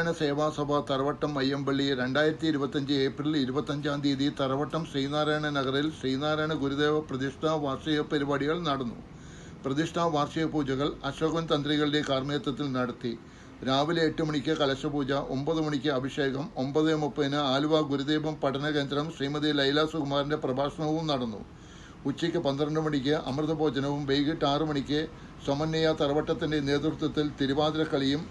Sreenarayana സേവാസഭ Tharavattam Ayyampilly 2025 April 25 Tharavattam Sreenarayana നഗറിൽ ശ്രീനാരായണ ഗുരുദേവ പ്രതിഷ്ഠാ വാർഷിക പരിപാടികൾ നടന്നു. പ്രതിഷ്ഠാ വാർഷിക പൂജകൾ അശോകൻ തന്ത്രികളുടെ കാർമ്മികത്വത്തിൽ നടത്തി. രാവിലെ 8 മണിക്ക് കലശപൂജ, 9 മണിക്ക് അഭിഷേകം, 9:30 ആലുവ ഗുരുദേവം പഠന കേന്ദ്രം ശ്രീമതി ലൈല സുകുമാരൻ്റെ പ്രഭാഷണവും നടന്നു. ഉച്ചയ്ക്ക് 12 മണിക്ക് അമൃതഭോജനവും വൈകിട്ട് 6 മണിക്ക് സമന്വയ തറവട്ടത്തിൻ്റെ നേതൃത്വത്തിൽ തിരുവാതിരക്കളിയും,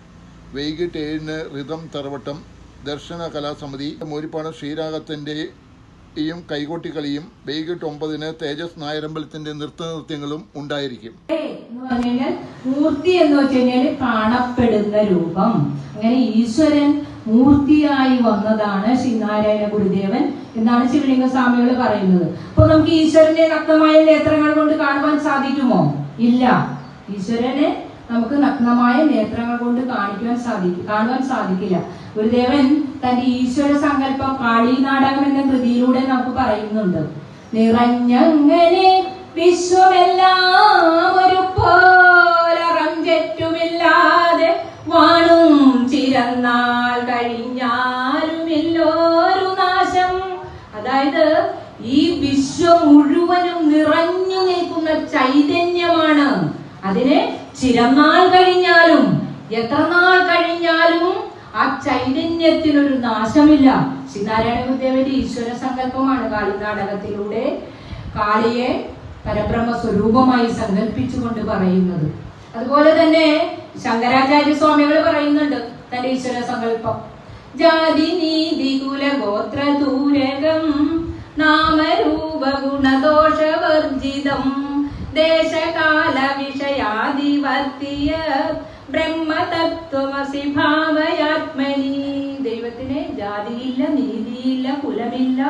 വൈകിട്ട് 7 റിതം തറവട്ടം ദർശന കലാസമിതി മൂരിപ്പാടം ശ്രീരാഗത്തിൻ്റെയും കൈകൊട്ടിക്കളിയും, വൈകിട്ട് 9 തേജസ് നായരമ്പലത്തിൻ്റെ നൃത്തനൃത്യങ്ങളും ഉണ്ടായിരിക്കും. മൂർത്തി എന്ന് വെച്ച് കഴിഞ്ഞാൽ കാണപ്പെടുന്ന രൂപം. അങ്ങനെ ഈശ്വരൻ മൂർത്തിയായി വന്നതാണ് ശ്രീനാരായണ ഗുരുദേവൻ എന്നാണ് ശിവലിംഗ സ്വാമികൾ പറയുന്നത്. അപ്പൊ നമുക്ക് ഈശ്വരനെ നഗ്നമായ നേത്രങ്ങൾ കൊണ്ട് കാണുവാൻ സാധിക്കുമോ? ഇല്ല. ഈശ്വരനെ നമുക്ക് നഗ്നമായ നേത്രങ്ങൾ കൊണ്ട് കാണുവാൻ സാധിക്കില്ല. ഗുരുദേവൻ തന്റെ ഈശ്വര സങ്കല്പം കാളി നാടകം എന്ന കൃതിയിലൂടെ നമുക്ക് പറയുന്നുണ്ട്. നിറഞ്ഞങ്ങനെ വിശ്വമെല്ലാം ഒരു പോലറഞ്ചറ്റുമില്ലാതെ വാണും ചിരന്നാൽ കഴിഞ്ഞാലുമില്ലോരു നാശം. അതായത് ഈ വിശ്വം മുഴുവനും നിറഞ്ഞു നിൽക്കുന്ന ചൈതന്യമാണ്. അതിന് ചിരനാൾ കഴിഞ്ഞാലും എത്ര നാൾ കഴിഞ്ഞാലും ആ ചൈതന്യത്തിനൊരു നാശമില്ല. ശ്രീനാരായണ ഗുരുദേവന്റെ ഈശ്വര സങ്കല്പമാണ് കാളി നാടകത്തിലൂടെ കാളിയെ പരബ്രഹ്മ സ്വരൂപമായി സങ്കല്പിച്ചുകൊണ്ട് പറയുന്നത്. അതുപോലെ തന്നെ ശങ്കരാചാര്യ സ്വാമികൾ പറയുന്നുണ്ട് തന്റെ ഈശ്വര സങ്കല്പം. ജാതി നീതി കുല ഗോത്ര ദൂരകം നാമരൂപ ഗുണദോഷവർജിതം ദേശകാല വിഷയാദിവർത്തിയ ബ്രഹ്മതത്വമസി ഭാവയാത്മനി. ദൈവത്തിന് ജാതിയില്ല, നീതിയില്ല, കുലമില്ല,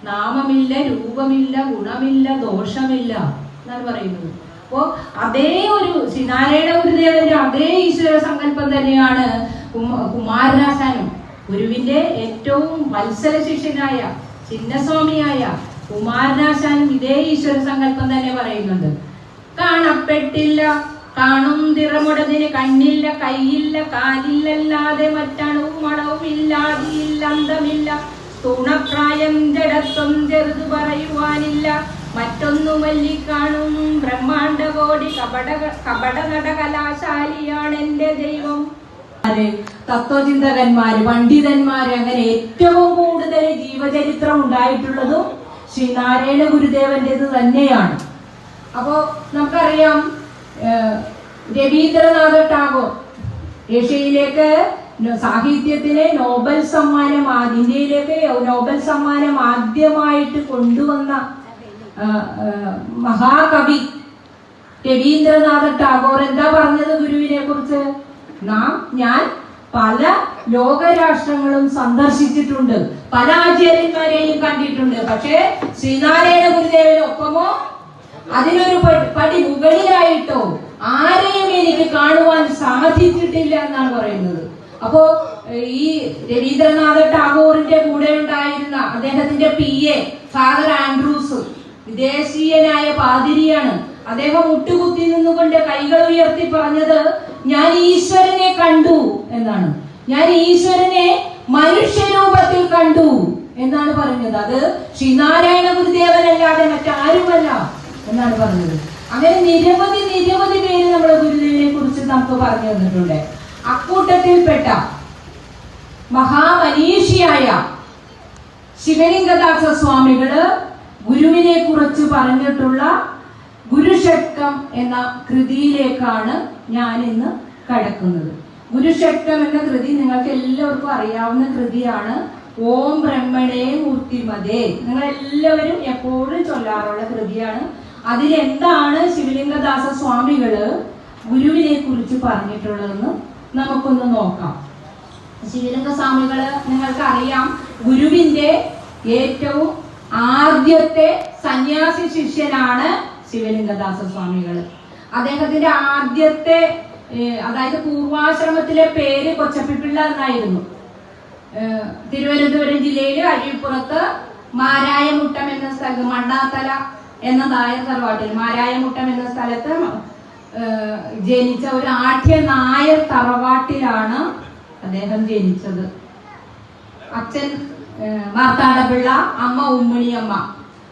നാമമില്ല, രൂപമില്ല, ഗുണമില്ല, ദോഷമില്ല എന്നാണ് പറയുന്നത്. അപ്പോ അതേ ഒരു ശ്രീനാരായണ ഗുരുദേവന്റെ അതേ ഈശ്വര സങ്കല്പം തന്നെയാണ് കുമാരനാശാനും. ഗുരുവിന്റെ ഏറ്റവും വത്സല ശിഷ്യനായ ചിന്നസ്വാമിയായ കുമാരനാശാനും ഇതേ ഈശ്വര സങ്കല്പം തന്നെ പറയുന്നുണ്ട്. കാണപ്പെട്ടില്ല കാണും തിറമുടതിന് കണ്ണില്ല, കൈയില്ല, കാലില്ലല്ലാതെ മറ്റണവും മണവും ഇല്ലാതില്ല, അന്തമില്ല, തൂണപ്രായം ജഡത്വം ചെറുതു പറയുവാനില്ല, മറ്റൊന്നു വല്ലി കാണും ബ്രഹ്മാണ്ട കോടി കപട നടകലാശാലിയാണ് എന്റെ ദൈവം. തത്വചിന്തകന്മാര്, പണ്ഡിതന്മാര്, അങ്ങനെ ഏറ്റവും കൂടുതൽ ജീവചരിത്രം ഉണ്ടായിട്ടുള്ളതും ശ്രീനാരായണ ഗുരുദേവന്റേത് തന്നെയാണ്. അപ്പോ നമുക്കറിയാം രവീന്ദ്രനാഥ ടാഗോർ ഏഷ്യയിലേക്ക് സാഹിത്യത്തിന് നോബൽ സമ്മാനം, ഇന്ത്യയിലേക്ക് നോബൽ സമ്മാനം ആദ്യമായിട്ട് കൊണ്ടുവന്ന മഹാകവി രവീന്ദ്രനാഥ ടാഗോർ എന്താ പറഞ്ഞത് ഗുരുവിനെ കുറിച്ച്? ഞാൻ പല ലോകരാഷ്ട്രങ്ങളും സന്ദർശിച്ചിട്ടുണ്ട്, പല ആചാര്യന്മാരെയും കണ്ടിട്ടുണ്ട്, പക്ഷേ ശ്രീനാരായണ ഗുരുദേവനൊപ്പമോ അതിനൊരു പടി മുകളിലായിട്ടോ ആരെയും എനിക്ക് കാണുവാൻ സാധിച്ചിട്ടില്ല എന്നാണ് പറയുന്നത്. അപ്പോ ഈ രവീന്ദ്രനാഥ ടാഗോറിന്റെ കൂടെ ഉണ്ടായിരുന്ന അദ്ദേഹത്തിന്റെ PA ഫാദർ ആൻഡ്രൂസ് വിദേശീയനായ പാതിരിയാണ്. അദ്ദേഹം മുട്ടുകുത്തി നിന്നുകൊണ്ട് കൈകൾ ഉയർത്തി പറഞ്ഞത് ഞാൻ ഈശ്വരനെ കണ്ടു എന്നാണ്. ഞാൻ ഈശ്വരനെ മനുഷ്യരൂപത്തിൽ കണ്ടു എന്നാണ് പറഞ്ഞത്. അത് ശ്രീനാരായണ ഗുരുദേവനല്ലാതെ മറ്റാരുമല്ല എന്നാണ് പറഞ്ഞത്. അങ്ങനെ നിരവധി പേര് നമ്മുടെ ഗുരുദേവനെ കുറിച്ച് നമുക്ക് പറഞ്ഞു തന്നിട്ടുണ്ട്. അക്കൂട്ടത്തിൽപ്പെട്ട മഹാമനീഷിയായ ശിവലിംഗദാസ സ്വാമികള് ഗുരുവിനെ കുറിച്ച് പറഞ്ഞിട്ടുള്ള ഗുരുഷട്കം എന്ന കൃതിയിലേക്കാണ് ഞാൻ ഇന്ന് കടക്കുന്നത്. ഗുരുഷട്കം എന്ന കൃതി നിങ്ങൾക്ക് എല്ലാവർക്കും അറിയാവുന്ന കൃതിയാണ്. ഓം ബ്രഹ്മണേ മൂർത്തിമതേ, നിങ്ങൾ എല്ലാവരും എപ്പോഴും ചൊല്ലാറുള്ള കൃതിയാണ്. അതിലെന്താണ് ശിവലിംഗദാസ സ്വാമികള് ഗുരുവിനെ കുറിച്ച് പറഞ്ഞിട്ടുള്ളതെന്ന് നമുക്കൊന്ന് നോക്കാം. ശിവലിംഗ സ്വാമികള് നിങ്ങൾക്ക് അറിയാം, ഗുരുവിന്റെ ഏറ്റവും ആദ്യത്തെ സന്യാസി ശിഷ്യനാണ് ശിവലിംഗദാസ സ്വാമികള്. അദ്ദേഹത്തിന്റെ ആദ്യത്തെ അതായത് പൂർവാശ്രമത്തിലെ പേര് കൊച്ചപ്പിപ്പിള്ള എന്നായിരുന്നു. തിരുവനന്തപുരം ജില്ലയില് അഴിപ്പുറത്ത് മാരായമുട്ടം എന്ന സ്ഥലത്ത്, മണ്ണാത്തല എന്ന നായർ തറവാട്ടിൽ മാരായമുട്ടം എന്ന സ്ഥലത്ത് ജനിച്ച ഒരു ആഠ്യ നായർ തറവാട്ടിലാണ് അദ്ദേഹം ജനിച്ചത്. അച്ഛൻ മാർത്താണ്ഡപിള്ള, അമ്മ ഉമ്മിണിയമ്മ.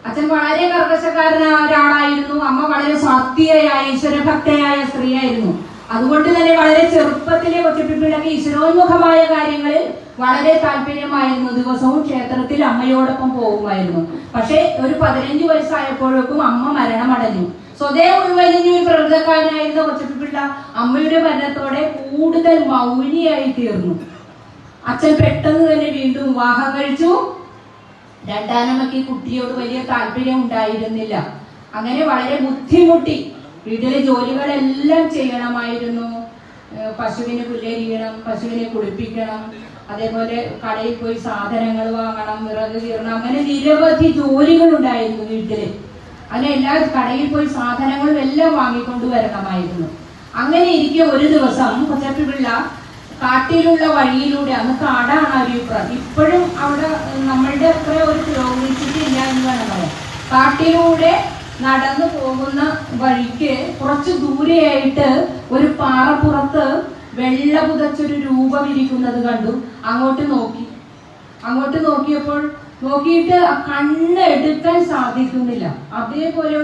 അച്ഛൻ വളരെ കർക്കശക്കാരനായ ഒരാളായിരുന്നു. അമ്മ വളരെ ഭക്തിയായ ഈശ്വരഭക്തയായ സ്ത്രീയായിരുന്നു. അതുകൊണ്ട് തന്നെ വളരെ ചെറുപ്പത്തിലെ കൊച്ചുപിള്ളക്ക് ഈശ്വരോന്മുഖമായ കാര്യങ്ങളിൽ വളരെ താല്പര്യമായിരുന്നു. ദിവസവും ക്ഷേത്രത്തിൽ അമ്മയോടൊപ്പം പോകുമായിരുന്നു. പക്ഷെ ഒരു 15 വയസ്സായപ്പോഴേക്കും അമ്മ മരണമടഞ്ഞു. സ്വതേ ഉൾവലിഞ്ഞ ഒരു പ്രകൃതക്കാരനായിരുന്ന കൊച്ചുപിള്ള അമ്മയുടെ മരണത്തോടെ കൂടുതൽ മൗനിയായി തീർന്നു. അച്ഛൻ പെട്ടെന്ന് തന്നെ വീണ്ടും വിവാഹം കഴിച്ചു. രണ്ടാനമ്മയ്ക്ക് കുട്ടിയോട് വലിയ താല്പര്യം ഉണ്ടായിരുന്നില്ല. അങ്ങനെ വളരെ ബുദ്ധിമുട്ടി. വീട്ടിലെ ജോലികളെല്ലാം ചെയ്യണമായിരുന്നു. പശുവിനെ പുല്ലരിയണം, പശുവിനെ കുളിപ്പിക്കണം, അതേപോലെ കടയിൽ പോയി സാധനങ്ങൾ വാങ്ങണം, വിറക് കീറണം, അങ്ങനെ നിരവധി ജോലികൾ ഉണ്ടായിരുന്നു വീട്ടില്. അങ്ങനെ എല്ലാ കടയിൽ പോയി സാധനങ്ങളും എല്ലാം വാങ്ങിക്കൊണ്ടുവരണമായിരുന്നു. അങ്ങനെ ഇരിക്കെ ഒരു ദിവസം കൊച്ചപ്പിള്ള കാട്ടിലുള്ള വഴിയിലൂടെ, അന്ന് കാടാണ് അരിപ്പുറം, ഇപ്പോഴും അവിടെ നമ്മളുടെ അത്ര ഒരു പുരോഗമിച്ചിട്ടില്ല എന്ന് വേണം പറയാം. കാട്ടിലൂടെ നടന്നു പോകുന്ന വഴിക്ക് കുറച്ച് ദൂരെയായിട്ട് ഒരു പാറപ്പുറത്ത് വെള്ള പുതച്ചൊരു രൂപം ഇരിക്കുന്നത് കണ്ടു. അങ്ങോട്ട് നോക്കിയപ്പോൾ നോക്കിയിട്ട് കണ്ണ് എടുക്കാൻ സാധിക്കുന്നില്ല. അതേപോലെ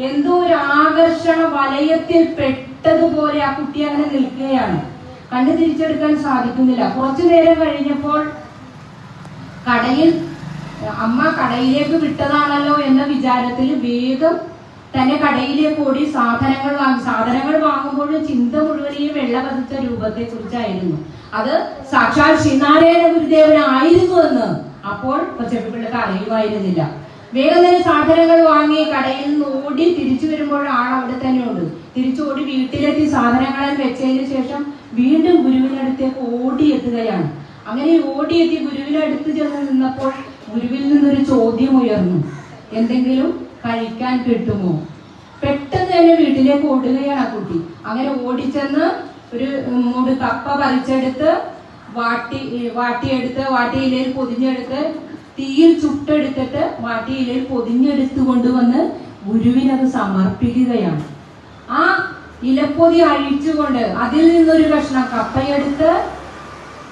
എന്തോ ഒരു ആകർഷണ വലയത്തിൽ പെട്ടതുപോലെ ആ കുട്ടി അങ്ങനെ നിൽക്കുകയാണ്. കണ്ണ് തിരിച്ചെടുക്കാൻ സാധിക്കുന്നില്ല. കുറച്ചു നേരം കഴിഞ്ഞപ്പോൾ അമ്മ കടയിലേക്ക് വിട്ടതാണല്ലോ എന്ന വിചാരത്തിൽ വേഗം തന്നെ കടയിലേക്ക് ഓടി സാധനങ്ങൾ വാങ്ങുമ്പോഴും ചിന്ത മുഴുവൻ ഈ വെള്ള പതിച്ച രൂപത്തെ കുറിച്ചായിരുന്നു. അത് സാക്ഷാൽ ശ്രീനാരായണ ഗുരുദേവനായിരുന്നു എന്ന് അപ്പോൾ കൊച്ചപ്പിള്ളക്ക് അറിയുമായിരുന്നില്ല. വേഗം തന്നെ സാധനങ്ങൾ വാങ്ങി കടയിൽ നിന്ന് ഓടി തിരിച്ചു വരുമ്പോൾ അവിടെ തന്നെ ഉണ്ട്. തിരിച്ചോടി വീട്ടിലെത്തി സാധനങ്ങളെ വെച്ചതിന് ശേഷം വീണ്ടും ഗുരുവിനടുത്തേക്ക് ഓടിയെത്തുകയാണ്. അങ്ങനെ ഓടിയെത്തി ഗുരുവിനടുത്ത് ചെന്ന് നിന്നപ്പോൾ ഗുരുവിൽ നിന്നൊരു ചോദ്യം ഉയർന്നു, എന്തെങ്കിലും കഴിക്കാൻ കിട്ടുമോ? പെട്ടെന്ന് തന്നെ വീട്ടിലേക്ക് ഓടുകയാണ് ആ കുട്ടി. അങ്ങനെ ഓടിച്ചെന്ന് ഒരു മൂട് കപ്പ പറിച്ചെടുത്ത് വാട്ടിയിലയിൽ പൊതിഞ്ഞെടുത്ത് തീയിൽ ചുട്ടെടുത്തിട്ട് വാട്ടിയിലയിൽ പൊതിഞ്ഞെടുത്ത് കൊണ്ടുവന്ന് ഗുരുവിനത് സമർപ്പിക്കുകയാണ്. ആ ഇലപ്പൊതി അഴിച്ചുകൊണ്ട് അതിൽ നിന്നൊരു കഷ്ണം കപ്പയെടുത്ത്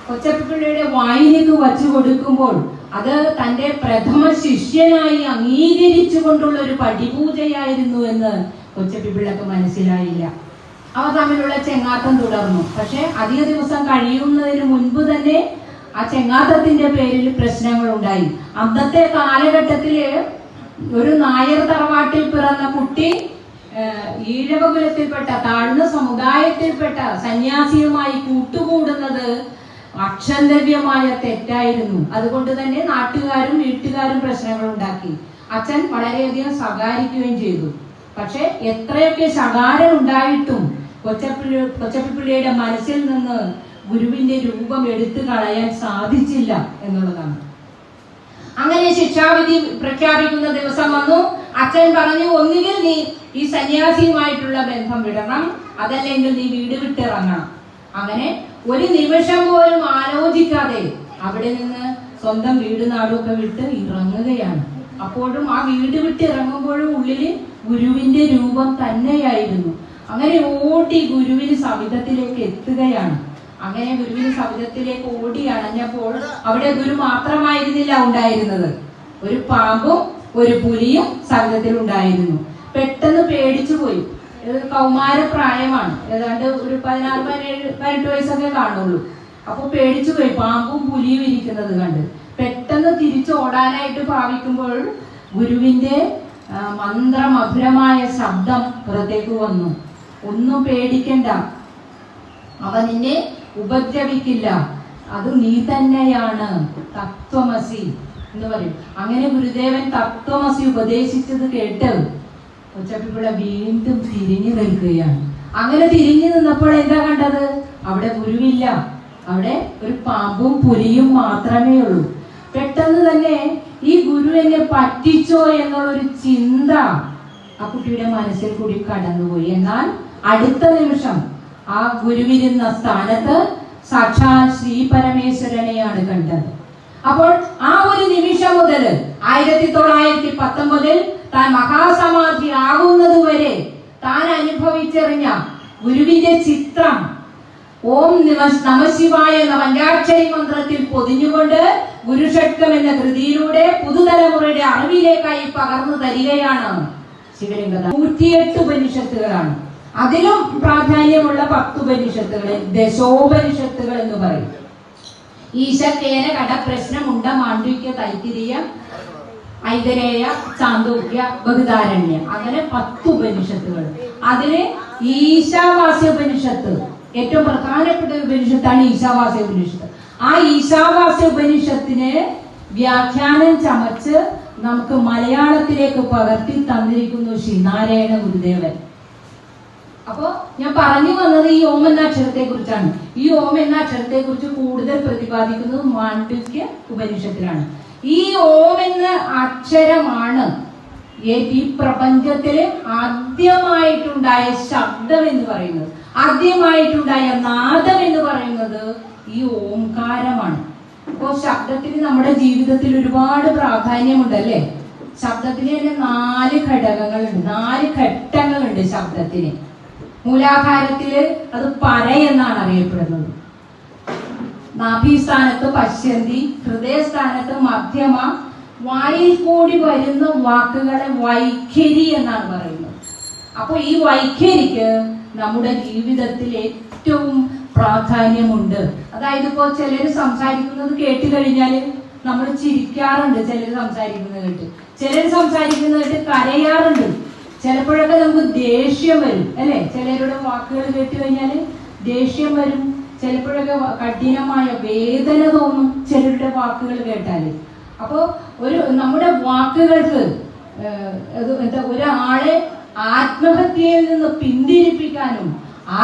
കൊച്ചപ്പിള്ളയുടെ വായിലേക്ക് വച്ചു കൊടുക്കുമ്പോൾ അത് തന്റെ പ്രഥമ ശിഷ്യനായി അംഗീകരിച്ചുകൊണ്ടുള്ള ഒരു പടിപൂജയായിരുന്നു എന്ന് കൊച്ചപ്പിള്ളക്ക് മനസ്സിലായില്ല. അവ തമ്മിലുള്ള ചെങ്ങാത്തം തുടർന്നു. പക്ഷെ അധിക ദിവസം കഴിയുന്നതിന് മുൻപ് തന്നെ ആ ചെങ്ങാത്തത്തിന്റെ പേരിൽ പ്രശ്നങ്ങൾ ഉണ്ടായി. അന്നത്തെ കാലഘട്ടത്തില് ഒരു നായർ തറവാട്ടിൽ പിറന്ന കുട്ടി ഈഴവകുലത്തിൽപ്പെട്ട താഴ്ന്ന സമുദായത്തിൽപ്പെട്ട സന്യാസിയുമായി കൂട്ടുകൂടുന്നത് അക്ഷന്തവ്യമായ തെറ്റായിരുന്നു. അതുകൊണ്ട് തന്നെ നാട്ടുകാരും വീട്ടുകാരും പ്രശ്നങ്ങൾ ഉണ്ടാക്കി. അച്ഛൻ വളരെയധികം ശകാരിക്കുകയും ചെയ്തു. പക്ഷെ എത്രയൊക്കെ ശകാരം ഉണ്ടായിട്ടും കൊച്ചപ്പിള്ളിയുടെ മനസ്സിൽ നിന്ന് ഗുരുവിന്റെ രൂപം എടുത്തു കളയാൻ സാധിച്ചില്ല എന്നുള്ളതാണ്. അങ്ങനെ ശിക്ഷാവിധി പ്രഖ്യാപിക്കുന്ന ദിവസം വന്നു. അച്ഛൻ പറഞ്ഞു, ഒന്നുകിൽ നീ ഈ സന്യാസിയുമായിട്ടുള്ള ബന്ധം വിടണം, അതല്ലെങ്കിൽ നീ വീട് വിട്ടിറങ്ങണം. അങ്ങനെ ഒരു നിമിഷം പോലും ആലോചിക്കാതെ അവിടെ നിന്ന് സ്വന്തം വീട് നാടൊക്കെ വിട്ട് ഇറങ്ങുകയാണ്. അപ്പോഴും ആ വീട് വിട്ട് ഇറങ്ങുമ്പോഴും ഉള്ളില് ഗുരുവിന്റെ രൂപം തന്നെയായിരുന്നു. അങ്ങനെ ഓടി ഗുരുവിന് സവിധത്തിലേക്ക് എത്തുകയാണ്. അങ്ങനെ ഗുരുവിന് സവിധത്തിലേക്ക് ഓടി അണഞ്ഞപ്പോൾ അവിടെ ഗുരു മാത്രമായിരുന്നില്ല ഉണ്ടായിരുന്നത്. ഒരു പാമ്പും ഒരു പുലിയും സവിധത്തിൽ ഉണ്ടായിരുന്നു. പെട്ടെന്ന് പേടിച്ചു പോയി. കൗമാരപ്രായമാണ്, ഏതാണ്ട് ഒരു 16-18 വയസ്സൊക്കെ കാണുള്ളൂ. അപ്പൊ പേടിച്ചു പോയി, പാമ്പും പുലിയും ഇരിക്കുന്നത് കണ്ട്. പെട്ടെന്ന് തിരിച്ചോടാനായിട്ട് ഭാവിക്കുമ്പോൾ ഗുരുവിന്റെ മന്ത്രമധുരമായ ശബ്ദം പുറത്തേക്ക് വന്നു. ഒന്നും പേടിക്കണ്ട, അവ നിന്നെ ഉപദ്രവിക്കില്ല, അത് നീ തന്നെയാണ്, തത്വമസി എന്ന് പറയും. അങ്ങനെ ഗുരുദേവൻ തത്വമസി ഉപദേശിച്ചത് കേട്ട് കൊച്ചപ്പിള്ള വീണ്ടും തിരിഞ്ഞു നിൽക്കുകയാണ്. അങ്ങനെ തിരിഞ്ഞു നിന്നപ്പോൾ എന്താ കണ്ടത്? അവിടെ ഗുരുവില്ല, അവിടെ ഒരു പാമ്പും പുലിയും മാത്രമേ ഉള്ളൂ. പെട്ടെന്ന് തന്നെ ഈ ഗുരു എന്നെ പറ്റിച്ചോ എന്നുള്ളൊരു ചിന്ത ആ കുട്ടിയുടെ മനസ്സിൽ കൂടി കടന്നുപോയി. എന്നാൽ അടുത്ത നിമിഷം ആ ഗുരുവിരുന്ന സ്ഥാനത്ത് സാക്ഷാൽ ശ്രീ പരമേശ്വരനെയാണ് കണ്ടത്. അപ്പോൾ ആ ഒരു നിമിഷം മുതൽ 1919 താൻ മഹാസമാധി ആകുന്നത് വരെ താൻ അനുഭവിച്ചറിഞ്ഞ ഗുരുവിന്റെ ചിത്രം ഓം നമശിവായ എന്ന പഞ്ചാക്ഷരി മന്ത്രത്തിൽ പൊതിഞ്ഞുകൊണ്ട് ഗുരുഷട്കം എന്ന കൃതിയിലൂടെ പുതുതലമുറയുടെ അറിവിലേക്കായി പകർന്നു തരികയാണ് ശിവലിംഗം. 108 ഉപനിഷത്തുകളാണ്. അതിലും പ്രാധാന്യമുള്ള 10 ഉപനിഷത്തുകൾ ദശോപനിഷത്തുകൾ എന്ന് പറയും. ഈശക്കേന കടപ്രശ്നം ഉണ്ട മാണ്ഡ്വിക്യ തൈത്തിരീയ ഐതരേയ ചാന്തോക്യ ബഹുധാരണ്യം, അങ്ങനെ 10 ഉപനിഷത്തുകൾ. അതില് ഈശാവാസ്യ ഉപനിഷത്ത് ഏറ്റവും പ്രധാനപ്പെട്ട ഉപനിഷത്താണ് ഈശാവാസ്യ ഉപനിഷത്ത്. ആ ഈശാവാസ്യ ഉപനിഷത്തിന് വ്യാഖ്യാനം ചമച്ച് നമുക്ക് മലയാളത്തിലേക്ക് പകർത്തി തന്നിരിക്കുന്നു ശ്രീനാരായണ ഗുരുദേവൻ. അപ്പോ ഞാൻ പറഞ്ഞു വന്നത് ഈ ഓം എന്ന അക്ഷരത്തെ കുറിച്ചാണ്. ഈ ഓം എന്ന അക്ഷരത്തെ കുറിച്ച് കൂടുതൽ പ്രതിപാദിക്കുന്നത് മാണ്ഡ്വിക്യ ഉപനിഷത്തിലാണ്. ഈ ഓം എന്ന അക്ഷരമാണ് ഈ പ്രപഞ്ചത്തില് ആദ്യമായിട്ടുണ്ടായ ശബ്ദം എന്ന് പറയുന്നത്, ആദ്യമായിട്ടുണ്ടായ നാദം എന്ന് പറയുന്നത് ഈ ഓംകാരമാണ്. അപ്പോ ശബ്ദത്തിന് നമ്മുടെ ജീവിതത്തിൽ ഒരുപാട് പ്രാധാന്യമുണ്ടല്ലേ. ശബ്ദത്തിന് തന്നെ 4 ഘടകങ്ങളുണ്ട്, 4 ഘട്ടങ്ങളുണ്ട് ശബ്ദത്തിന്. മൂലാധാരത്തില് അത് പര എന്നാണ് അറിയപ്പെടുന്നത്. നാഭിസ്ഥാനത്ത് പശ്യന്തി, ഹൃദയസ്ഥാനത്ത് മധ്യമ, വായിൽ കൂടി വരുന്ന വാക്കുകളെ വൈഖരി എന്നാണ് പറയുന്നത്. അപ്പൊ ഈ വൈഖരിക്ക് നമ്മുടെ ജീവിതത്തിൽ ഏറ്റവും പ്രാധാന്യമുണ്ട്. അതായത് ഇപ്പോ ചിലര് സംസാരിക്കുന്നത് കേട്ട് കഴിഞ്ഞാല് നമ്മൾ ചിരിക്കാറുണ്ട്, ചിലര് സംസാരിക്കുന്നത് കേട്ട്. ചിലര് സംസാരിക്കുന്നത് കേട്ട് കരയാറുണ്ട്. ചിലപ്പോഴൊക്കെ നമുക്ക് ദേഷ്യം വരും അല്ലെ. ചിലരുടെ വാക്കുകൾ കേട്ട് കഴിഞ്ഞാല് ദേഷ്യം വരും. ചിലപ്പോഴൊക്കെ കഠിനമായ വേദന തോന്നും ചിലരുടെ വാക്കുകൾ കേട്ടാല്. അപ്പോ നമ്മുടെ വാക്കുകൾക്ക് ഒരാളെ ആത്മഹത്യയിൽ നിന്ന് പിന്തിരിപ്പിക്കാനും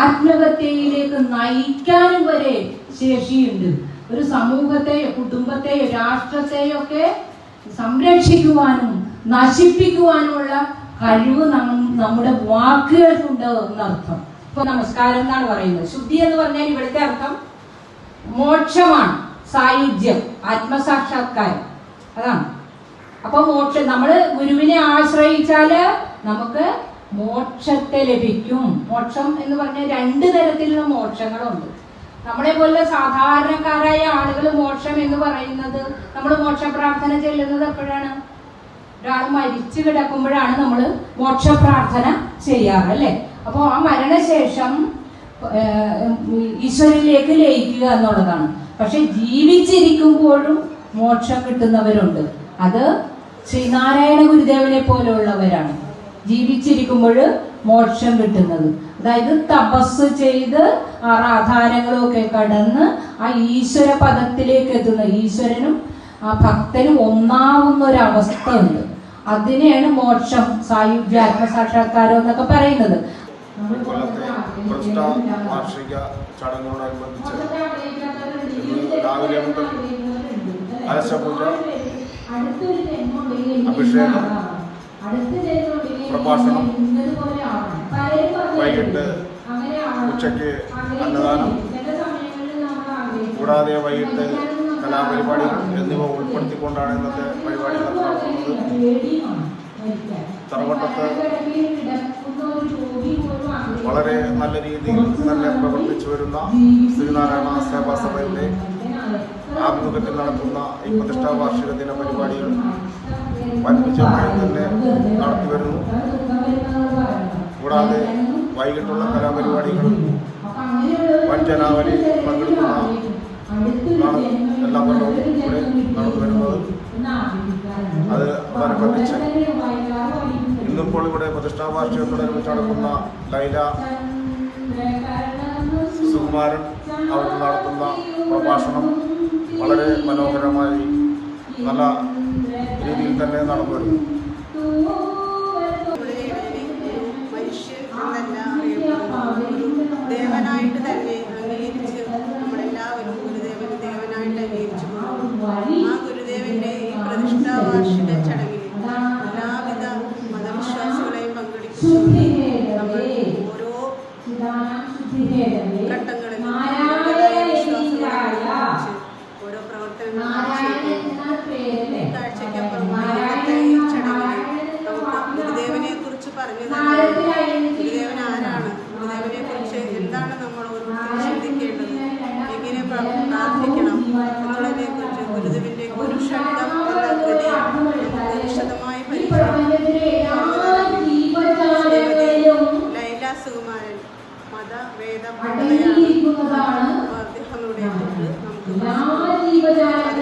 ആത്മഹത്യയിലേക്ക് നയിക്കാനും വരെ ശേഷിയുണ്ട്. ഒരു സമൂഹത്തെയോ കുടുംബത്തെയോ രാഷ്ട്രത്തെയോ ഒക്കെ സംരക്ഷിക്കുവാനും നശിപ്പിക്കുവാനുമുള്ള കഴിവ് നമ്മുടെ വാക്കുകൾക്കുണ്ട് എന്നർത്ഥം. ഇപ്പൊ നമസ്കാരം എന്നാണ് പറയുന്നത്. ശുദ്ധി എന്ന് പറഞ്ഞാൽ ഇവിടുത്തെ അർത്ഥം മോക്ഷമാണ്, സായുജ്യം, ആത്മസാക്ഷാത്കാരം, അതാണ്. അപ്പൊ മോക്ഷം, നമ്മള് ഗുരുവിനെ ആശ്രയിച്ചാല് നമുക്ക് മോക്ഷത്തെ ലഭിക്കും. മോക്ഷം എന്ന് പറഞ്ഞാൽ 2 തരത്തിലുള്ള മോക്ഷങ്ങളുണ്ട്. നമ്മളെ പോലെ സാധാരണക്കാരായ ആളുകൾ മോക്ഷം എന്ന് പറയുന്നത്, നമ്മൾ മോക്ഷ പ്രാർത്ഥന ചെല്ലുന്നത് എപ്പോഴാണ്? ഒരാൾ മരിച്ചു കിടക്കുമ്പോഴാണ് നമ്മൾ മോക്ഷ പ്രാർത്ഥന ചെയ്യാറ് അല്ലെ. അപ്പൊ ആ മരണശേഷം ഈശ്വരനിലേക്ക് ലയിക്കുക എന്നുള്ളതാണ്. പക്ഷെ ജീവിച്ചിരിക്കുമ്പോഴും മോക്ഷം കിട്ടുന്നവരുണ്ട്. അത് ശ്രീനാരായണ ഗുരുദേവനെ പോലെയുള്ളവരാണ് ജീവിച്ചിരിക്കുമ്പോൾ മോക്ഷം കിട്ടുന്നത്. അതായത് തപസ് ചെയ്ത് ആധാരങ്ങളൊക്കെ കടന്ന് ആ ഈശ്വര പദത്തിലേക്ക് എത്തുന്ന, ഈശ്വരനും ആ ഭക്തനും ഒന്നാവുന്ന ഒരു അവസ്ഥ ഉണ്ട്. അതിനെയാണ് മോക്ഷം, സായുജ്യ, ആത്മസാക്ഷാത്കാരം എന്നൊക്കെ പറയുന്നത്. വാർഷിക ചടങ്ങോടനുബന്ധിച്ച് രാവിലെ മുതൽ കലശപൂജ, അഭിഷേകം, പ്രഭാഷണം, വൈകിട്ട് ഉച്ചയ്ക്ക് അന്നദാനം, കൂടാതെ വൈകിട്ട് കലാപരിപാടികൾ എന്നിവ ഉൾപ്പെടുത്തിക്കൊണ്ടാണ് ഇന്നത്തെ പരിപാടികൾ നടത്തുന്നത്. തറവട്ടത്ത് വളരെ നല്ല രീതിയിൽ തന്നെ പ്രവർത്തിച്ചു വരുന്ന ശ്രീനാരായണ സേവാ സഭയുടെ ആഭിമുഖ്യത്തിൽ നടത്തുന്ന ഈ പ്രതിഷ്ഠാ വാർഷിക ദിന പരിപാടികൾ വൻവിജയമായി തന്നെ നടത്തി വരുന്നു. കൂടാതെ വൈകിട്ടുള്ള കലാപരിപാടികൾ വൻജനാവലി പങ്കെടുക്കുന്ന എല്ലാ കൊല്ലവും ഇവിടെ നടന്നു വരുന്നത്. അതനുബന്ധിച്ച് ഇന്നിപ്പോൾ ഇവിടെ പ്രതിഷ്ഠാ വാർഷികത്തോടനുബന്ധിച്ച് നടക്കുന്ന ലൈല സുകുമാരൻ അവർ നടത്തുന്ന പ്രഭാഷണം വളരെ മനോഹരമായി നല്ല രീതിയിൽ തന്നെ നടന്നു വരുന്നു. ദേവനായിട്ട് തന്നെ അംഗീകരിച്ച് നമ്മളെല്ലാവരും ഗുരുദേവന് ദേവനായിട്ട് അംഗീകരിച്ചു. ആ ഗുരുദേവന്റെ ഈ പ്രതിഷ്ഠാ വാർഷിക ചടങ്ങിൽ എല്ലാവിധ മതവിശ്വാസികളെയും പങ്കെടുപ്പിച്ചു നമ്മൾ ഓരോ ഘട്ടങ്ങളിലും വിശ്വാസങ്ങളെ ഓരോ പ്രവർത്തനങ്ങളും കാഴ്ചയ്ക്കപ്പുറം ഈ ചടങ്ങിൽ നമുക്ക് ഗുരുദേവനെ കുറിച്ച് പറഞ്ഞു തന്നെ ഗുരുദേവൻ ആരാണ്, ഗുരുദേവനെ കുറിച്ച് എന്താണ് നമ്മൾ ഓരോരുത്തരും ചിന്തിക്കേണ്ടത്, എങ്ങനെ പ്രാർത്ഥിക്കണം എന്നുള്ളതിനെ കുറിച്ച് ഗുരുദേവന്റെ ഗുരുശബ്ദം എന്ന കൃതി നമുക്ക് വിശദമായി ലൈല സുകുമാരൻ മതവേദ പണ്ഡിതയാണ്. അദ്ദേഹം ഇവിടെ നമുക്ക്